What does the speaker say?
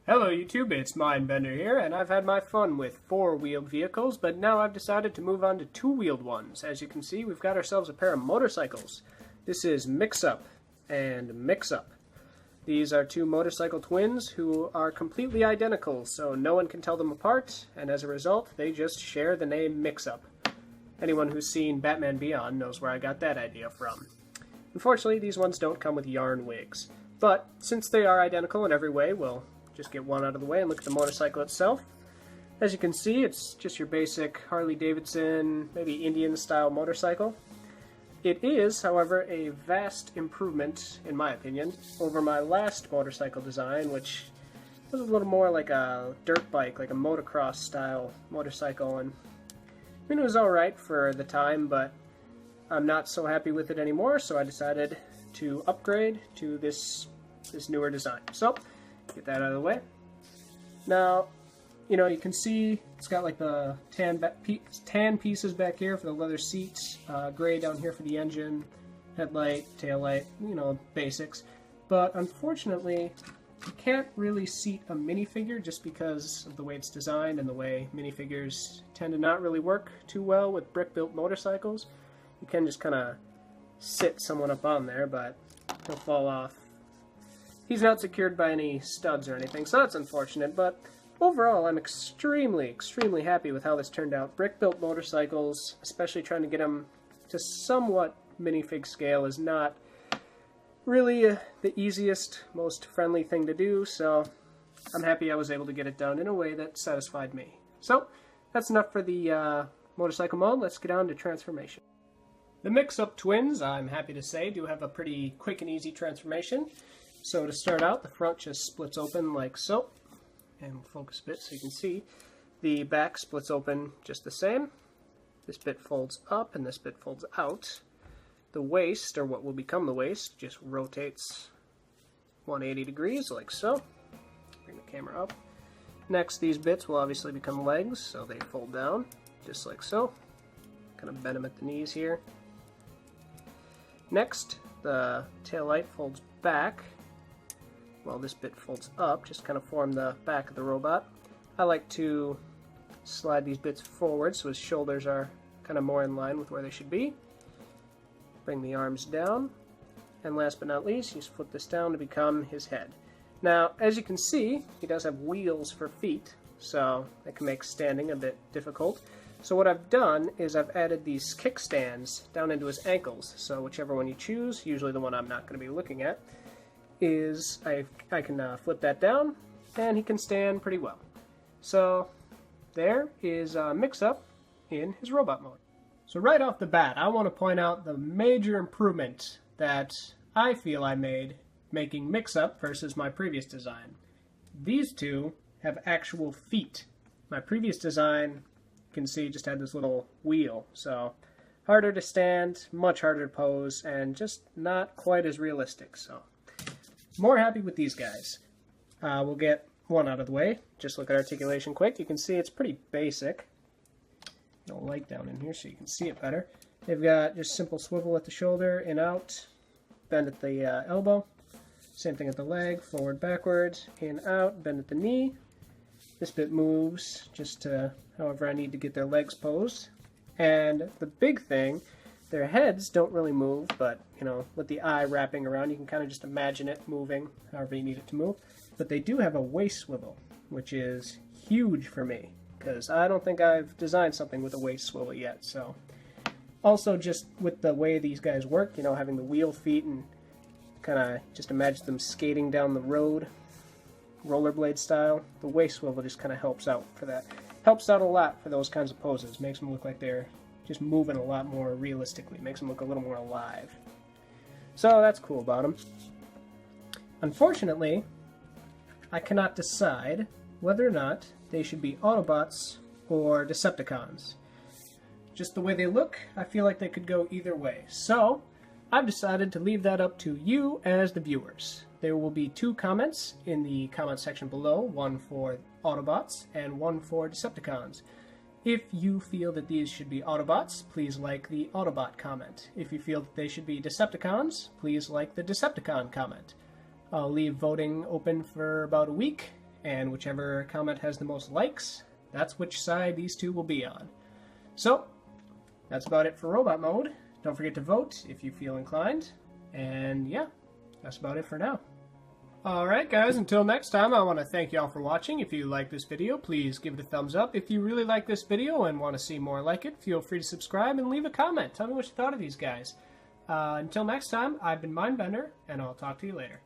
Hello YouTube, it's M1NDxBEND3R here, and I've had my fun with four-wheeled vehicles, but now I've decided to move on to two-wheeled ones. As you can see, we've got ourselves a pair of motorcycles. This is Mix-Up and Mix-Up. These are two motorcycle twins who are completely identical, so no one can tell them apart, and as a result, they just share the name Mix-Up. Anyone who's seen Batman Beyond knows where I got that idea from. Unfortunately, these ones don't come with yarn wigs, but since they are identical in every way, we'll just get one out of the way and look at the motorcycle itself. As you can see, it's just your basic Harley-Davidson, maybe Indian-style motorcycle. It is, however, a vast improvement, in my opinion, over my last motorcycle design, which was a little more like a dirt bike, like a motocross-style motorcycle. And I mean, it was alright for the time, but I'm not so happy with it anymore, so I decided to upgrade to this newer design. So, get that out of the way. Now, you can see it's got like the tan pieces back here for the leather seats, gray down here for the engine, headlight, taillight, basics. But unfortunately, you can't really seat a minifigure just because of the way it's designed and the way minifigures tend to not really work too well with brick-built motorcycles. You can just kind of sit someone up on there, but he'll fall off. He's not secured by any studs or anything, so that's unfortunate, but overall I'm extremely, extremely happy with how this turned out. Brick-built motorcycles, especially trying to get them to somewhat minifig scale, is not really the easiest, most friendly thing to do, so I'm happy I was able to get it done in a way that satisfied me. So, that's enough for the motorcycle mode. Let's get on to transformation. The Mix-Up twins, I'm happy to say, do have a pretty quick and easy transformation. So to start out, the front just splits open like so, and we'll focus a bit so you can see. The back splits open just the same. This bit folds up and this bit folds out. The waist, or what will become the waist, just rotates 180 degrees like so. Bring the camera up. Next, these bits will obviously become legs, so they fold down just like so. Kind of bend them at the knees here. Next, the tail light folds back. Well, this bit folds up, just kind of form the back of the robot. I like to slide these bits forward so his shoulders are kind of more in line with where they should be. Bring the arms down, and last but not least, you just flip this down to become his head. Now, as you can see, he does have wheels for feet, so that can make standing a bit difficult. So what I've done is I've added these kickstands down into his ankles, so whichever one you choose, usually the one I'm not going to be looking at, is I can flip that down, and he can stand pretty well. So there is Mix-Up in his robot mode. So right off the bat, I want to point out the major improvement that I feel I made making Mix-Up versus my previous design. These two have actual feet. My previous design, you can see, just had this little wheel, so harder to stand, much harder to pose, and just not quite as realistic. So more happy with these guys. We'll get one out of the way. Just look at articulation quick. You can see it's pretty basic. No light down in here so you can see it better. They've got just simple swivel at the shoulder, in, out, bend at the elbow. Same thing at the leg, forward, backwards, in, out, bend at the knee. This bit moves just to however I need to get their legs posed. And the big thing, their heads don't really move, but, with the eye wrapping around, you can kind of just imagine it moving however you need it to move. But they do have a waist swivel, which is huge for me, because I don't think I've designed something with a waist swivel yet. So, also just with the way these guys work, having the wheel feet and kind of just imagine them skating down the road, rollerblade style, the waist swivel just kind of helps out for that. Helps out a lot for those kinds of poses. Makes them look like they're just moving a lot more realistically. Makes them look a little more alive. So that's cool about them. Unfortunately, I cannot decide whether or not they should be Autobots or Decepticons. Just the way they look, I feel like they could go either way. So, I've decided to leave that up to you as the viewers. There will be two comments in the comment section below, one for Autobots and one for Decepticons. If you feel that these should be Autobots, please like the Autobot comment. If you feel that they should be Decepticons, please like the Decepticon comment. I'll leave voting open for about a week, and whichever comment has the most likes, that's which side these two will be on. So, that's about it for robot mode. Don't forget to vote if you feel inclined, and yeah, that's about it for now. Alright guys, until next time, I want to thank y'all for watching. If you like this video, please give it a thumbs up. If you really like this video and want to see more like it, feel free to subscribe and leave a comment. Tell me what you thought of these guys. Until next time, I've been M1NDbender, and I'll talk to you later.